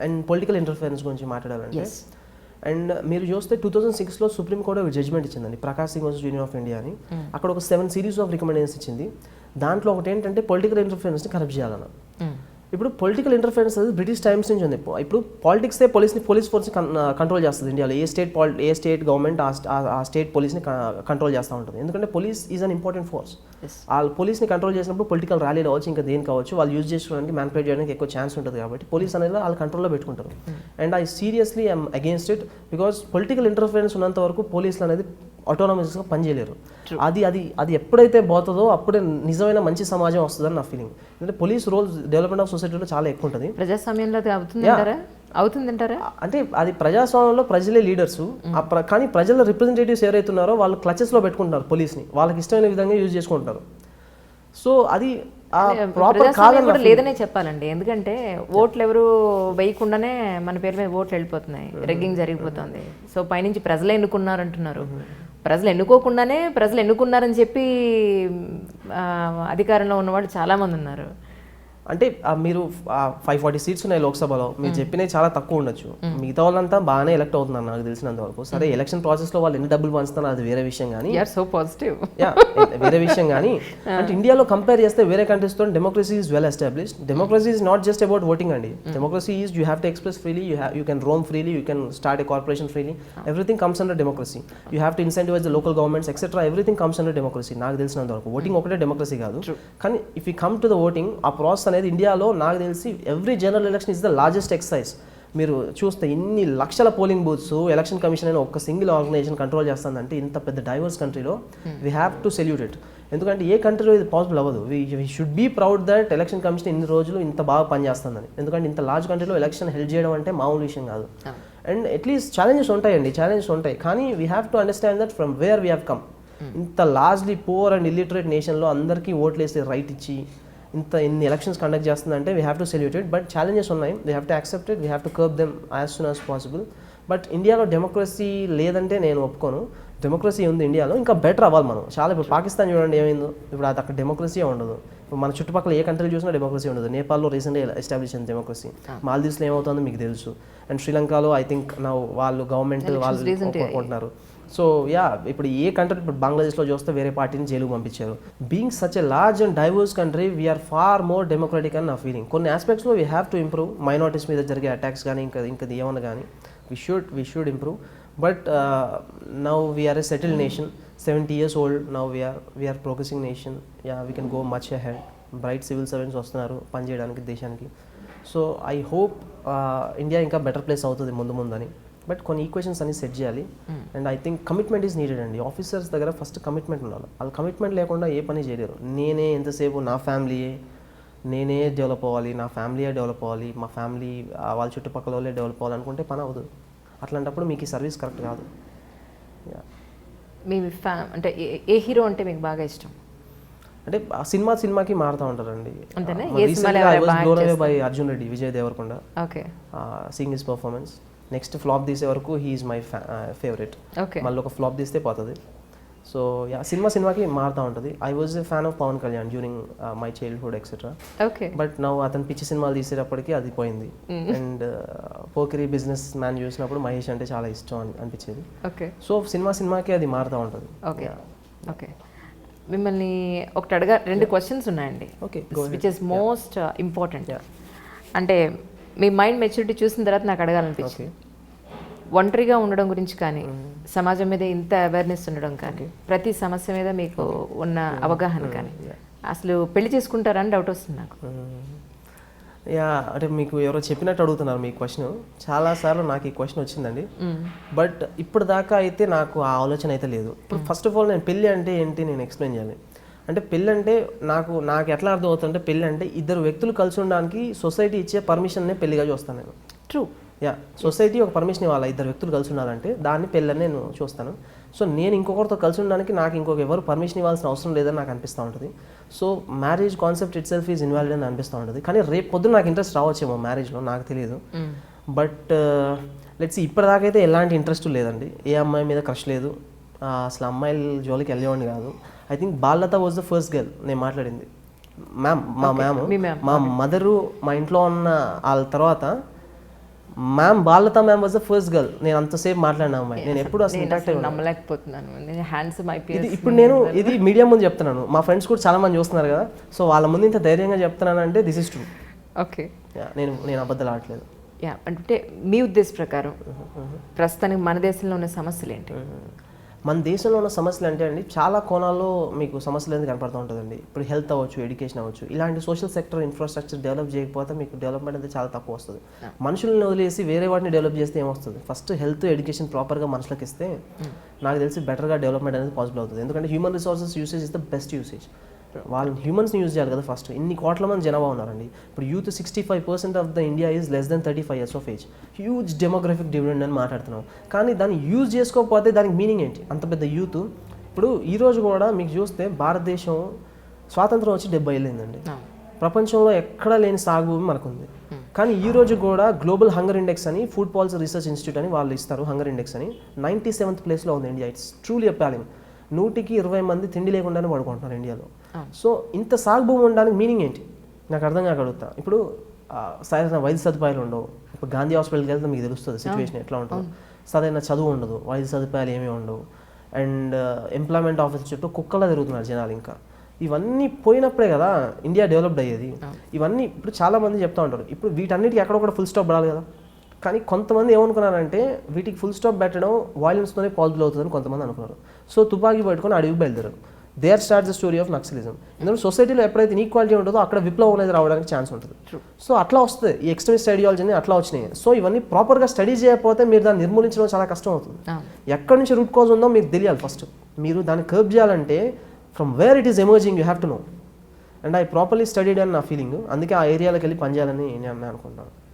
And political interference గురించి మాట్లాడాలంటే and మీరు చూస్తే 2006లో సుప్రీంకోర్టు ఒక జడ్జ్మెంట్ ఇచ్చిందండి, Prakash Singh versus Union of India అని. అక్కడ ఒక 7 సిరీస్ ఆఫ్ రికమెండేషన్స్ ఇచ్చింది. దాంట్లో ఒకటి ఏంటంటే పొలిటికల్ ఇంటర్ఫరెన్స్ని కరప్ట్ చేయాలన్న. ఇప్పుడు పొలిటికల్ ఇంటర్ఫరెన్స్ అనేది బ్రిటిష్ టైమ్స్ నుంచి ఉంది. ఇప్పుడు పాలిటిక్సే పోలీస్ ఫోర్స్ని కంట్రోల్ చేస్తుంది ఇండియాలో. ఏ స్టేట్ గవర్నమెంట్ ఆ స్టేట్ పోలీస్ని కంట్రోల్ చేస్తూ ఉంటుంది. ఎందుకంటే police is an important force. వాళ్ళు పోలీస్ని కంట్రోల్ చేసినప్పుడు పొలిటికల్ ర్యాలీ అవ్వచ్చు, ఇంకా దేని కావచ్చు, వాళ్ళు యూజ్ చేసుకోవడానికి మ్యానిపులేట్ చేయడానికి ఎక్కువ ఛాన్స్ ఉంటుంది. కాబట్టి పోలీస్ అనేది వాళ్ళ కంట్రోల్లో పెట్టుకుంటారు. And I seriously I'm against it, because political interference ఉన్నంత వరకు పోలీసులు అనేది ఆటోనమస్గా పనిచేయలేరు. అది ఎప్పుడైతే పోతుందో అప్పుడే నిజమైన మంచి సమాజం వస్తుందని నా ఫీలింగ్. ఎందుకంటే పోలీస్ రోల్ డెవలప్మెంట్ ఆఫ్ సొసైటీలో చాలా ఎక్కువ ఉంటుంది. ప్రజాస్వామ్యంలో అవుతుందంటారా? అంటే అది ప్రజాస్వామ్యంలో ప్రజలే లీడర్స్, కానీ ప్రజల రిప్రజెంటేటివ్స్ ఎవరైతే ఉన్నారో వాళ్ళు క్లచెస్లో పెట్టుకుంటారు పోలీస్ని, వాళ్ళకి ఇష్టమైన విధంగా యూజ్ చేసుకుంటారు. సో అది కూడా లేదనే చెప్పాలండి. ఎందుకంటే ఓట్లు ఎవరు వేయకుండానే మన పేరు మీద ఓట్లు వెళ్ళిపోతున్నాయి, రెగ్గింగ్ జరిగిపోతుంది. సో పైనుంచి ప్రజలే ఎన్నుకున్నారు అంటున్నారు. ప్రజలు ఎన్నుకోకుండానే ప్రజలు ఎన్నుకున్నారని చెప్పి అధికారంలో ఉన్నవాళ్ళు చాలామంది ఉన్నారు. అంటే మీరు 540 సీట్స్ ఉన్నాయి లోక్సభలో, మీరు చెప్పినవి చాలా తక్కువ ఉండొచ్చు. మిగతా వాళ్ళంతా బాగానే ఎలక్ట్ అవుతున్నారు నాకు తెలిసినంత వరకు. సరే ఎలక్షన్ ప్రాసెస్లో వాళ్ళు ఎన్ని డబ్బులు పంచుతున్నారు అది వేరే విషయం, కానీ వేరే విషయం. కానీ అంటే ఇండియాలో కంపేర్ చేస్తే వేరే కంట్రీస్తో democracy is well established. Democracy is not just about voting అండి. Democracy is you have to express freely, you can roam freely, you can start a corporation freely. Everything comes under democracy. You have to incentivise the local governments etcetera. Everything comes under democracy నాకు తెలిసినంత వరకు. Voting ఒకటే democracy కాదు. కానీ if you come to the voting, ఆ process అనేది ఇండియాలో నాకు తెలిసి every general election is the largest exercise. మీరు చూస్తే ఇన్ని లక్షల పోలింగ్ బూత్స్ ఎలక్షన్ కమిషన్ అయిన ఒక సింగిల్ ఆర్గనైజేషన్ కంట్రోల్ చేస్తుందంటే ఇంత పెద్ద డైవర్స్ కంట్రీలో we have to salute it. ఎందుకంటే ఏ కంట్రీలో ఇది పాసిబుల్ అవ్వదు. We should be proud that election commission ఇన్ని రోజులు ఇంత బాగా పనిచేస్తుందని. ఎందుకంటే ఇంత లార్జ్ కంట్రీలో ఎలక్షన్ హెల్ప్ చేయడం అంటే మామూలు విషయం కాదు. అండ్ అట్లీస్ట్ ఛాలెంజెస్ ఉంటాయి, కానీ we have to understand that from where we have come. ఇంత లార్జ్లీ పూర్ అండ్ ఇల్లిటరేట్ నేషన్లో అందరికీ ఓట్లు వేసే రైట్ ఇచ్చి ఇన్ని ఎలక్షన్స్ కండక్ట్ చేస్తుందంటే we have to salute it. But challenges ఉన్నాయి, we have to accept it, we have to curb them as soon as possible. But ఇండియాలో డెమోక్రసీ లేదంటే నేను ఒప్పుకోను. డెమోక్రసీ ఉంది ఇండియాలో, ఇంకా బెటర్ అవ్వాలి మనం చాలా. ఇప్పుడు పాకిస్తాన్ చూడండి ఏమైందో, ఇప్పుడు అది అక్కడ డెమోక్రసీ ఉండదు. ఇప్పుడు మన చుట్టుపక్కల ఏ కంట్రీ చూసినా డెమోక్రసీ ఉండదు. నేపాల్లో రీసెంట్గా ఎస్టాబ్లిష్ అయింది డెమోక్రసీ. మాల్దీవ్స్లో ఏమవుతుందో మీకు తెలుసు. అండ్ శ్రీలంకలో ఐ థింక్ వాళ్ళు గవర్నమెంట్ వాళ్ళు కోరుకుంటున్నారు. సో ఇప్పుడు ఏ కంట్రీ, ఇప్పుడు బంగ్లాదేశ్లో చూస్తే వేరే పార్టీని జైలుకు పంపించారు. Being such a large and diverse country we are far more democratic అని నా ఫీలింగ్. కొన్ని ఆస్పెక్ట్స్లో we have to improve. Minorities మీద జరిగే అటాక్స్ కానీ ఇంకా ఏమన్నా కానీ we should improve. But now we are a settled nation, 70 years old now. We are progressing nation. We can go much ahead. Bright civil servants వస్తున్నారు పనిచేయడానికి దేశానికి. సో ఐ హోప్ ఇండియా ఇంకా బెటర్ ప్లేస్ అవుతుంది ముందు అని. బట్ కొన్ని ఈక్వేషన్స్ అన్ని set చేయాలి. And I think commitment is needed అండి. ఆఫీసర్స్ దగ్గర ఫస్ట్ కమిట్మెంట్ ఉండాలి. వాళ్ళు కమిట్మెంట్ లేకుండా ఏ పని చేయలేరు. నేనే ఎంతసేపు నా ఫ్యామిలీయే నేనే డెవలప్ అవ్వాలి, నా ఫ్యామిలీయే డెవలప్ అవ్వాలి, మా ఫ్యామిలీ వాళ్ళ చుట్టుపక్కల వాళ్ళే డెవలప్ అవ్వాలి అనుకుంటే పని అవ్వదు. అట్లాంటప్పుడు మీకు ఈ సర్వీస్ కరెక్ట్ కాదు. మీ అంటే ఏ హీరో అంటే మీకు బాగా ఇష్టం? అంటే సినిమాకి మారుతూ ఉంటారండి. By Arjun Reddy, Vijay Deverakonda. Seeing his performance. Next flop తీసే వరకు హీఈస్ మై ఫేవరెట్. మళ్ళీ ఒక ఫ్లాప్ తీస్తే పోతుంది. సో సినిమాకి మారుతూ ఉంటుంది. I was a fan of Pawan Kalyan during my childhood etcetera. But now అతను పిచ్చి సినిమాలు తీసేటప్పటికి అది పోయింది. అండ్ పోకిరి బిజినెస్ మ్యాన్ చూసినప్పుడు మహేష్ అంటే చాలా ఇష్టం అనిపించేది. సో సినిమాకి అది మారుతూ ఉంటుంది. ఓకే, మిమ్మల్ని ఒకటి అడగా 2 క్వశ్చన్స్ ఉన్నాయండి. Which is most important. అంటే మీ మైండ్ మెచ్యూరిటీ చూసిన తర్వాత నాకు అడగాలనిపించింది. ఒంటరిగా ఉండడం గురించి కానీ, సమాజం మీద ఇంత అవేర్నెస్ ఉండడం కానీ, ప్రతి సమస్య మీద మీకు ఉన్న అవగాహన కానీ, అసలు పెళ్లి చేసుకుంటారా అని డౌట్ వస్తుంది నాకు. అంటే మీకు ఎవరో చెప్పినట్టు అడుగుతున్నారు మీ క్వశ్చన్. చాలాసార్లు నాకు ఈ క్వశ్చన్ వచ్చిందండి. బట్ ఇప్పుడు దాకా అయితే నాకు ఆ ఆలోచన అయితే లేదు. ఇప్పుడు ఫస్ట్ ఆఫ్ ఆల్ నేను పెళ్ళి అంటే ఏంటి నేను ఎక్స్ప్లెయిన్ చేయాలి. అంటే పెళ్ళి అంటే నాకు ఎట్లా అర్థం అవుతుందంటే, పెళ్ళి అంటే 2 వ్యక్తులు కలిసి ఉండడానికి సొసైటీ ఇచ్చే పర్మిషన్నే పెళ్ళిగా చూస్తాను నేను. ట్రూ. సొసైటీ ఒక పర్మిషన్ ఇవ్వాలి 2 వ్యక్తులు కలిసి ఉండాలంటే, దాన్ని పెళ్ళని నేను చూస్తాను. సో నేను ఇంకొకరితో కలిసి ఉండడానికి నాకు ఎవరు పర్మిషన్ ఇవ్వాల్సిన అవసరం లేదని నాకు అనిపిస్తూ ఉంటుంది. So marriage concept it self is involved అని అనిపిస్తూ ఉంటుంది. కానీ రేపు పొద్దున నాకు ఇంట్రెస్ట్ రావచ్చేమో మ్యారేజ్లో, నాకు తెలియదు. బట్ లెట్స్ ఇప్పటిదాకైతే ఎలాంటి ఇంట్రెస్ట్ లేదండి. ఏ అమ్మాయి మీద క్రష్ లేదు. అసలు అమ్మాయిల జోలికి వెళ్ళేవాడిని కాదు. I think Balalatha was the first girl నేను మాట్లాడింది. మా మదరు మా ఇంట్లో ఉన్న వాళ్ళ తర్వాత ma'am Balatha ma'am was the first girl నేను అంతసేపు మాట్లాడిన అమ్మాయి. నేను ఎప్పుడు అసలు ఇంటాక్ట్ నమ్మలేకపోతున్నాను. హ్యాండ్సమ్ ఇది ఇప్పుడు నేను ఇది మీడియా ముందు చెప్తున్నాను, మా ఫ్రెండ్స్ కూడా చాలా మంది చూస్తున్నారు కదా, సో వాళ్ళ ముందు ఇంత ధైర్యంగా చెప్తున్నాను అంటే దిస్ ఇస్ ట్రూ. ఓకే, నేను అబద్ధాలు ఆడట్లేదు. యా, అంటే మీ ఉద్దేశ ప్రకారం ప్రస్తుతానికి మన దేశంలో ఉన్న సమస్యలు ఏంటి? మన దేశంలో ఉన్న సమస్యలు అంటే అండి చాలా కోణాల్లో మీకు సమస్యలు అనేది కనపడుతూ ఉంటుందండి. ఇప్పుడు హెల్త్ అవ్వచ్చు, ఎడ్యుకేషన్ అవ్వచ్చు, ఇలాంటి సోషల్ సెక్టర్ ఇన్ఫ్రాస్ట్రక్చర్ డెవలప్ చేయకపోతే మీకు డెవలప్మెంట్ అనేది చాలా తక్కువ వస్తుంది. మనుషులను వదిలేసి వేరే వాటిని డెవలప్ చేస్తే ఏమొస్తుంది? ఫస్ట్ హెల్త్ ఎడ్యుకేషన్ ప్రాపర్గా మనుషులకు ఇస్తే నాకు తెలిసి బెటర్గా డెవలప్మెంట్ అనేది పాసిబుల్ అవుతుంది. ఎందుకంటే human resources usage is the best usage. వాళ్ళు హ్యూమన్స్ని యూజ్ చేయాలి కదా ఫస్ట్. ఇన్ని కోట్ల మంది జనాభా ఉన్నారండి. ఇప్పుడు youth 65% of the India is less than 35 years of age. Huge demographic dividend అని మాట్లాడుతున్నాం, కానీ దాన్ని యూజ్ చేసుకోకపోతే దానికి మీనింగ్ ఏంటి? అంత పెద్ద యూత్. ఇప్పుడు ఈరోజు కూడా మీకు చూస్తే భారతదేశం స్వాతంత్రం వచ్చి 70 ఏళ్ళు అయిందండి. ప్రపంచంలో ఎక్కడా లేని సాగుభూమి మనకుంది. కానీ ఈ రోజు కూడా గ్లోబల్ హంగర్ ఇండెక్స్ అని ఫుడ్ పాలసీ రీసెర్చ్ ఇన్స్టిట్యూట్ అని వాళ్ళు ఇస్తారు, హంగర్ ఇండెక్స్ అని 97th ప్లేస్లో ఉంది ఇండియా. It's truly appalling. 100కి 20 మంది తిండి లేకుండానే పడుకుంటున్నారు ఇండియాలో. సో ఇంత సాగుభూమి ఉండడానికి మీనింగ్ ఏంటి నాకు అర్థం కాక అడుగుతా. ఇప్పుడు సరైన వైద్య సదుపాయాలు ఉండవు. ఇప్పుడు గాంధీ హాస్పిటల్కి వెళ్తే మీకు తెలుస్తుంది సిచ్యువేషన్ ఎట్లా ఉంటుందో. సరైన చదువు ఉండదు, వైద్య సదుపాయాలు ఏమీ ఉండవు, అండ్ ఎంప్లాయ్మెంట్ ఆఫీస్ చుట్టూ కుక్కలా తిరుగుతున్నారు జనాలు. ఇంకా ఇవన్నీ పోయినప్పుడే కదా ఇండియా డెవలప్డ్ అయ్యేది. ఇవన్నీ ఇప్పుడు చాలా మంది చెప్తా ఉంటారు, ఇప్పుడు వీటన్నిటికీ ఎక్కడొక్కడ ఫుల్ స్టాప్ పడాలి కదా. కానీ కొంతమంది ఏమనుకున్నారంటే వీటికి ఫుల్ స్టాప్ పెట్టడం వాల్యూమ్స్తోనే పాజిబుల్ అవుతుందని కొంతమంది అనుకున్నారు. సో తుపాకీ పట్టుకొని అడవికి బయలుదేరారు. There start the story of naxalism. ఎందుకంటే సొసైటీలో ఎప్పుడైతే ఈక్వాలిటీ ఉంటుందో అక్కడ విప్లవం అనేది రావడానికి ఛాన్స్ ఉంటుంది. సో అట్లా వస్తుంది ఈ ఎక్స్ట్రీమిస్ట్ ఐడియాలజీ అట్లా వచ్చినాయి. సో ఇవన్నీ ప్రాపర్గా స్టడీ చేయకపోతే మీరు దాన్ని నిర్మూలించడం చాలా కష్టం అవుతుంది. ఎక్కడి నుంచి రూట్ కాజ్ ఉందో మీకు తెలియాలి ఫస్ట్. మీరు దాన్ని కర్బ్ చేయాలంటే from where it is emerging you have to know. And I properly studied అని నా ఫీలింగ్. అందుకే ఆ ఏరియాలోకి వెళ్ళి పనిచేయాలని నేను అనుకుంటాను.